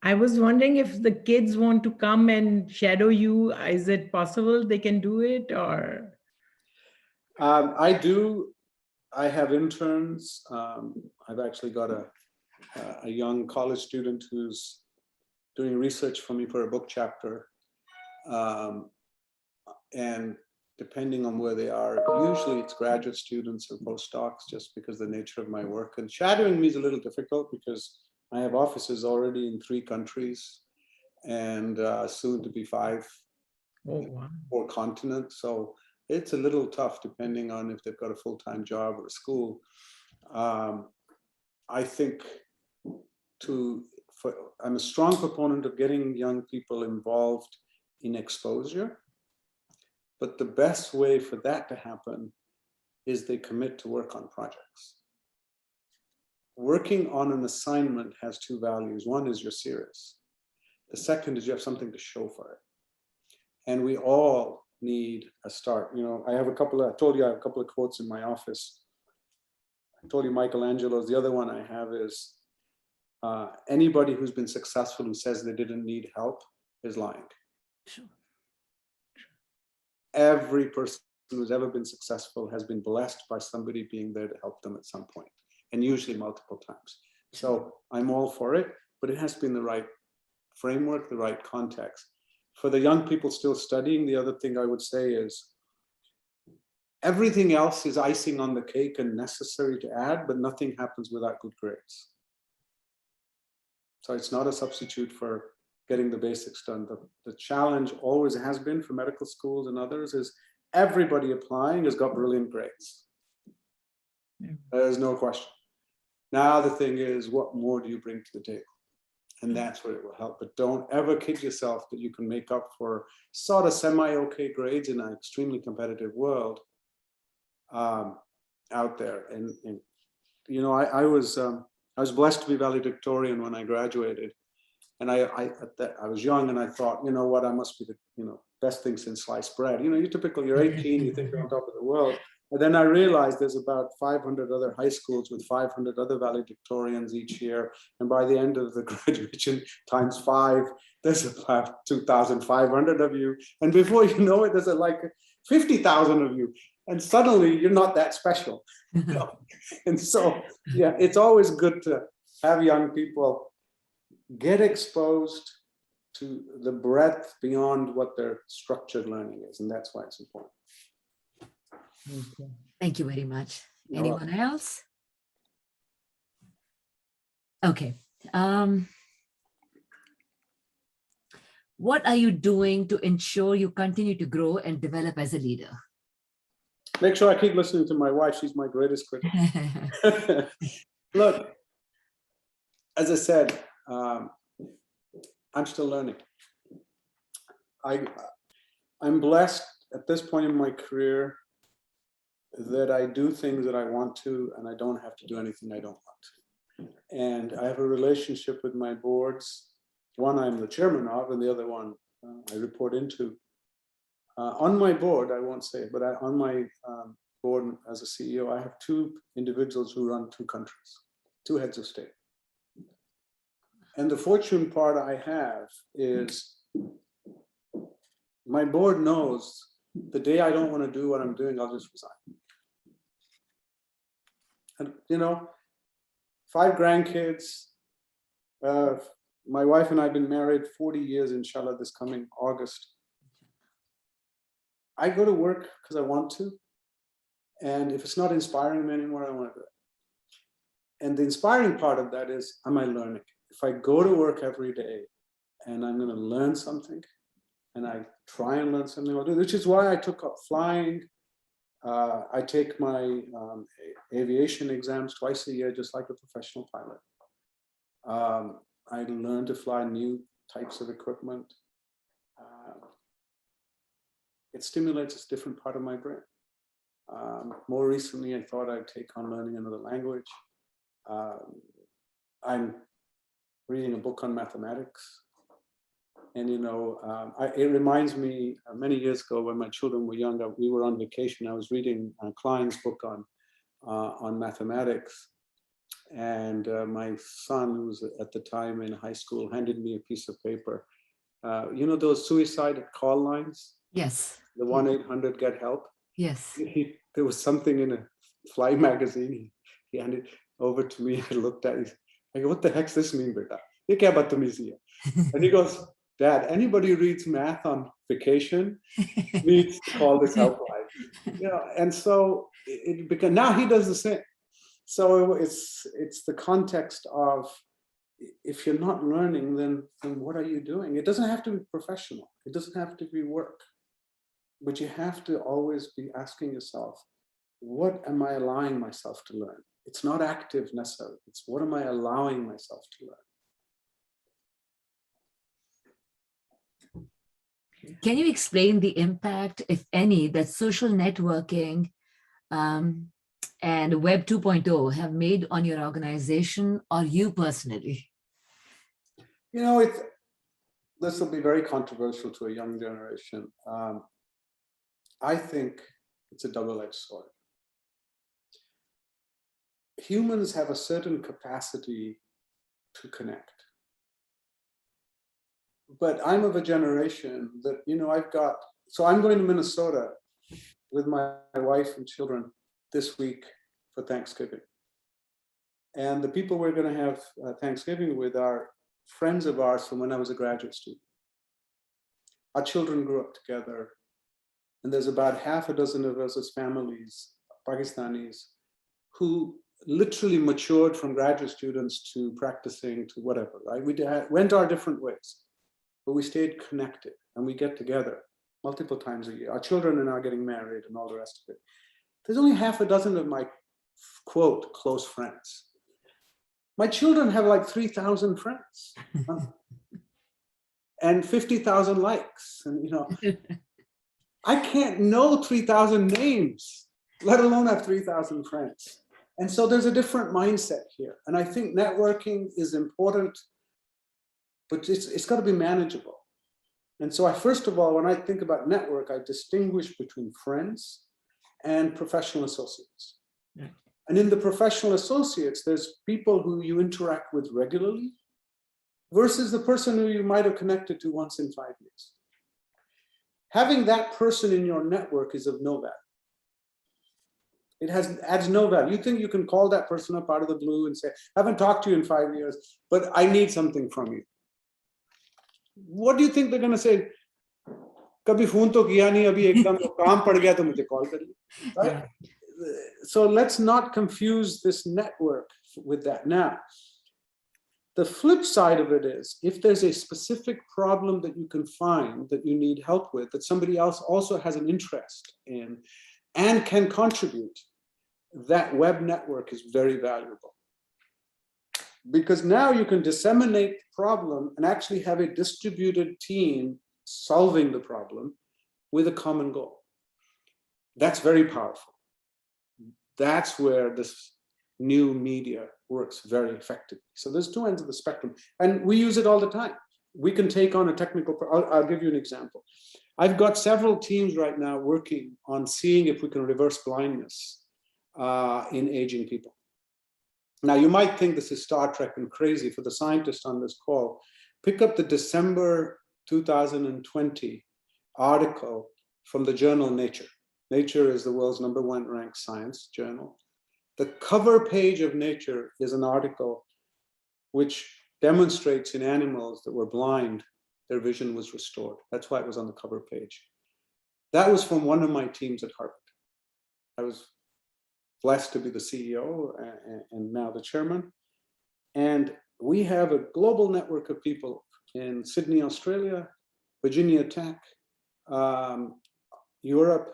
I was wondering if the kids want to come and shadow you, is it possible they can do it or? I do. I have interns. I've actually got a young college student who's doing research for me for a book chapter. And depending on where they are, usually it's graduate students or postdocs, just because of the nature of my work. And shadowing me is a little difficult because I have offices already in 3 countries and soon to be 5 4 continents. So it's a little tough depending on if they've got a full-time job or a school. I think I'm a strong proponent of getting young people involved in exposure. But the best way for that to happen is they commit to work on projects. Working on an assignment has 2 values. One is you're serious. The second is you have something to show for it. And we all need a start. You know, I told you I have a couple of quotes in my office. I told you Michelangelo's. The other one I have is, anybody who's been successful who says they didn't need help is lying. Sure. Every person who's ever been successful has been blessed by somebody being there to help them at some point, and usually multiple times. So I'm all for it, but it has to be in the right framework, the right context. For the young people still studying, the other thing I would say is everything else is icing on the cake and necessary to add, but nothing happens without good grades. So it's not a substitute for getting the basics done. The challenge always has been for medical schools and others is everybody applying has got brilliant grades. Yeah. There's no question. Now the thing is, what more do you bring to the table? And that's where it will help. But don't ever kid yourself that you can make up for sort of semi-okay grades in an extremely competitive world out there. And you know, I was blessed to be valedictorian when I graduated. And I was young and I thought, you know what, I must be the best thing since sliced bread. You know, you're 18, you think you're on top of the world. But then I realized there's about 500 other high schools with 500 other valedictorians each year. And by the end of the graduation times 5, there's about 2,500 of you. And before you know it, there's like 50,000 of you. And suddenly you're not that special. And so, yeah, it's always good to have young people get exposed to the breadth beyond what their structured learning is. And that's why it's important. Thank you very much. You're Anyone else? Okay. What are you doing to ensure you continue to grow and develop as a leader? Make sure I keep listening to my wife. She's my greatest critic. Look, as I said, I'm still learning. I'm blessed at this point in my career that I do things that I want to, and I don't have to do anything I don't want to. And I have a relationship with my boards. One I'm the chairman of, and the other one I report into. On my board, I won't say, but on my board as a CEO, I have 2 individuals who run 2 countries, 2 heads of state. And the fortune part I have is my board knows the day I don't want to do what I'm doing, I'll just resign. And, you know, 5 grandkids. My wife and I have been married 40 years, inshallah, this coming August. I go to work because I want to. And if it's not inspiring me anymore, I don't want to do it. And the inspiring part of that is, am I learning? if I go to work every day and I'm going to learn something, and I try and learn something, I'll do, which is why I took up flying. I take my aviation exams twice a year, just like a professional pilot. I learn to fly new types of equipment. It stimulates a different part of my brain. More recently, I thought I'd take on learning another language. I'm reading a book on mathematics. And, you know, it reminds me many years ago when my children were younger, we were on vacation. I was reading Klein's book on mathematics. And my son, who was at the time in high school, handed me a piece of paper. You know, those suicide call lines? Yes. The 1-800 get help. Yes. There was something in a fly magazine. He handed over to me. I looked at it. I go, what the heck's this mean, beta? Ye kya badtamizi hai? And he goes, Dad, anybody who reads math on vacation needs to call this helpline. You know, and so it became, now he does the same. So it's the context of, if you're not learning, then what are you doing? It doesn't have to be professional. It doesn't have to be work. But you have to always be asking yourself, what am I allowing myself to learn? It's not active necessarily. It's what am I allowing myself to learn? Can you explain the impact, if any, that social networking and Web 2.0 have made on your organization or you personally? You know, this will be very controversial to a young generation. I think it's a double-edged sword. Humans have a certain capacity to connect. But I'm of a generation that, you know, so I'm going to Minnesota with my wife and children this week for Thanksgiving. And the people we're going to have Thanksgiving with are friends of ours from when I was a graduate student. Our children grew up together. And there's about half a dozen of us as families, Pakistanis, who literally matured from graduate students to practicing to whatever, right? We went our different ways. But we stayed connected, and we get together multiple times a year. Our children are now getting married and all the rest of it. There's only half a dozen of my, quote, close friends. My children have like 3,000 friends and 50,000 likes. And, you know, I can't know 3,000 names, let alone have 3,000 friends. And so there's a different mindset here. And I think networking is important, but it's got to be manageable. And so first of all, when I think about network, I distinguish between friends and professional associates. Yeah. And in the professional associates, there's people who you interact with regularly versus the person who you might have connected to once in 5 years. Having that person in your network is of no value. It adds no value. You think you can call that person up out of the blue and say, I haven't talked to you in 5 years, but I need something from you. What do you think they're going to say? Kabhi phone to kiya nahi, abhi ekdam kaam pad gaya to mujhe call kariye. Right? So let's not confuse this network with that. Now, the flip side of it is, if there's a specific problem that you can find that you need help with, that somebody else also has an interest in and can contribute, that web network is very valuable. Because now you can disseminate the problem and actually have a distributed team solving the problem with a common goal. That's very powerful. That's where this new media works very effectively. So there's two ends of the spectrum, and we use it all the time. We can take on a technical, I'll give you an example. I've got several teams right now working on seeing if we can reverse blindness in aging people. Now, you might think this is Star Trek and crazy. For the scientists on this call, pick up the December 2020 article from the journal Nature. Nature is the world's #1 ranked science journal. The cover page of Nature is an article which demonstrates in animals that were blind, their vision was restored. That's why it was on the cover page. That was from one of my teams at Harvard. I was blessed to be the CEO and now the chairman. And we have a global network of people in Sydney, Australia, Virginia Tech, Europe,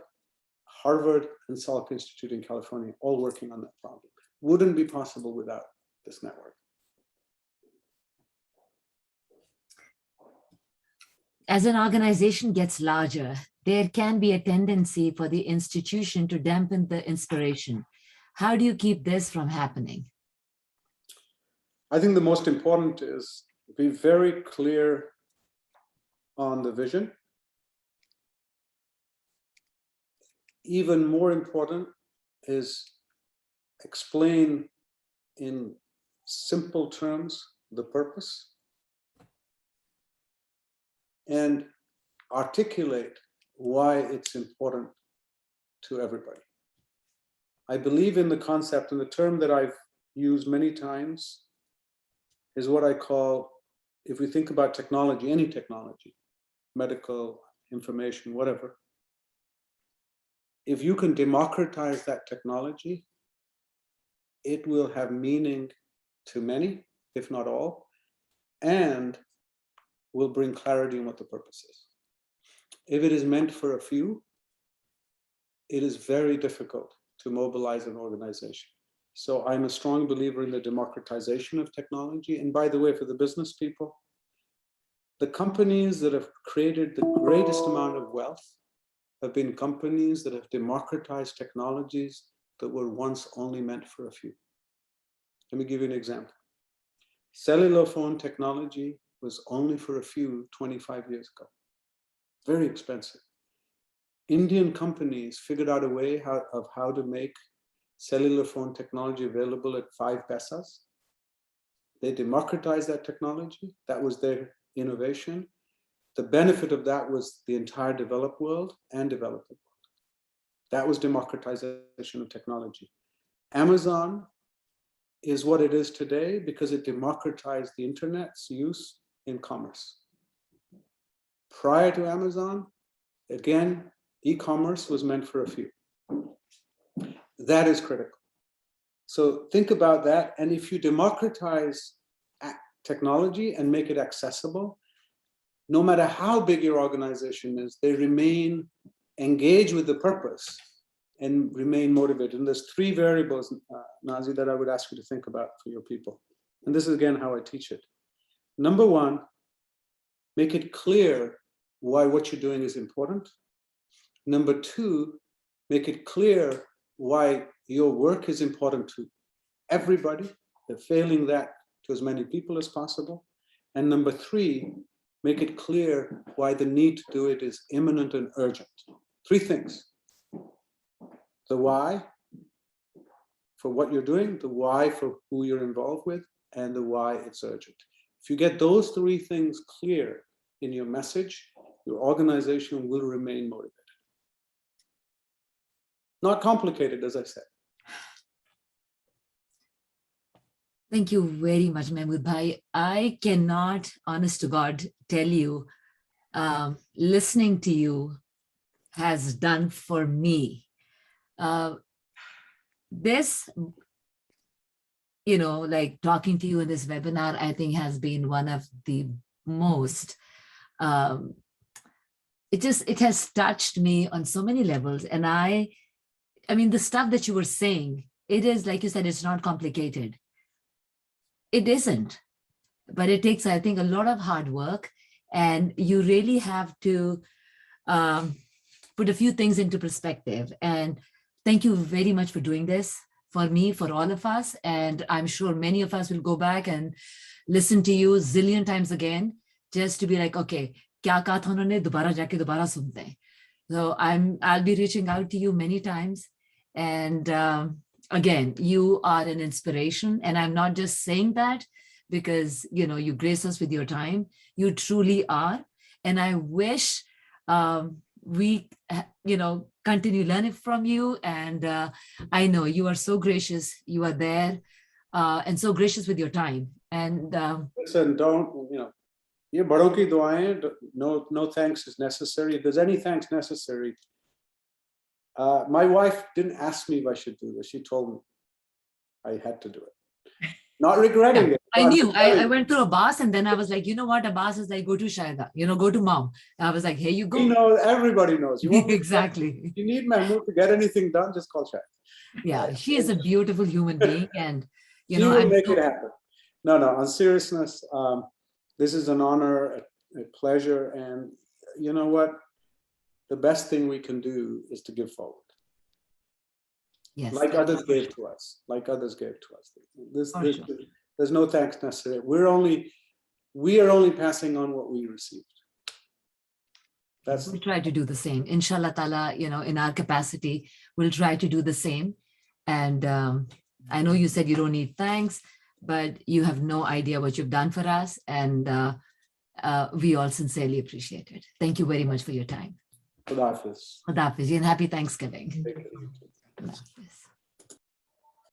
Harvard, and Salk Institute in California, all working on that problem. Wouldn't be possible without this network. As an organization gets larger, there can be a tendency for the institution to dampen the inspiration. How do you keep this from happening? I think the most important is be very clear on the vision. Even more important is explain in simple terms the purpose and articulate why it's important to everybody. I believe in the concept, and the term that I've used many times is what I call, if we think about technology, any technology, medical, information, whatever, if you can democratize that technology, it will have meaning to many, if not all, and will bring clarity on what the purpose is. If it is meant for a few, it is very difficult to mobilize an organization. So I'm a strong believer in the democratization of technology. And by the way, for the business people, the companies that have created the greatest amount of wealth have been companies that have democratized technologies that were once only meant for a few. Let me give you an example. Cellular phone technology was only for a few 25 years ago. Very expensive. Indian companies figured out a way of how to make cellular phone technology available at 5 paisas. They democratized that technology. That was their innovation. The benefit of that was the entire developed world and developing world. That was democratization of technology. Amazon is what it is today because it democratized the internet's use in commerce. Prior to Amazon, again, e-commerce was meant for a few. That is critical. So think about that. And if you democratize technology and make it accessible, no matter how big your organization is, they remain engaged with the purpose and remain motivated. And there's 3 variables, Nazi, that I would ask you to think about for your people. And this is again how I teach it. Number 1, make it clear why what you're doing is important. Number 2, make it clear why your work is important to everybody, failing that to as many people as possible. And number 3, make it clear why the need to do it is imminent and urgent. 3 things. The why for what you're doing, the why for who you're involved with, and the why it's urgent. If you get those 3 things clear in your message, your organization will remain motivated. Not complicated, as I said. Thank you very much, Mehmood Bhai. I cannot, honest to God, tell you, listening to you has done for me. This, like talking to you in this webinar, I think has been one of the most, it has touched me on so many levels. And I mean, the stuff that you were saying, it is, like you said, it's not complicated. It isn't, but it takes, I think, a lot of hard work, and you really have to put a few things into perspective. And thank you very much for doing this for me, for all of us. And I'm sure many of us will go back and listen to you zillion times again, just to be like, okay, kya kaha tha unhone, dobara jaake dobara sunte hain. So I'll be reaching out to you many times. And again, you are an inspiration. And I'm not just saying that because, you grace us with your time. You truly are. And I wish we, continue learning from you. And I know you are so gracious. You are there and so gracious with your time. And listen, don't, ye baron ki duaein, no thanks is necessary. If there's any thanks necessary, my wife didn't ask me if I should do this. She told me I had to do it. Not regretting Yeah, it. I but knew. I telling went through Abbas and then I was like, you know what? Abbas is like, go to Shaida, go to mom. I was like, here you you go. know, everybody knows. You want me to- Exactly. if you need Mehmood to get anything done, just call Shaq. Yeah, she is a beautiful human being, and She will I'm make so- it happen. No, on seriousness, this is an honor, a pleasure, and you know what? The best thing we can do is to give forward, yes, like that's others for gave sure. to us, like others gave to us. For sure. There's no thanks necessary. We are only passing on what we received. That's We'll try to do the same. Inshallah ta'ala, in our capacity, we'll try to do the same. And I know you said you don't need thanks, but you have no idea what you've done for us. And we all sincerely appreciate it. Thank you very much for your time. Khuda Hafiz. Khuda Hafiz and happy Thanksgiving. Take care. Khuda Hafiz.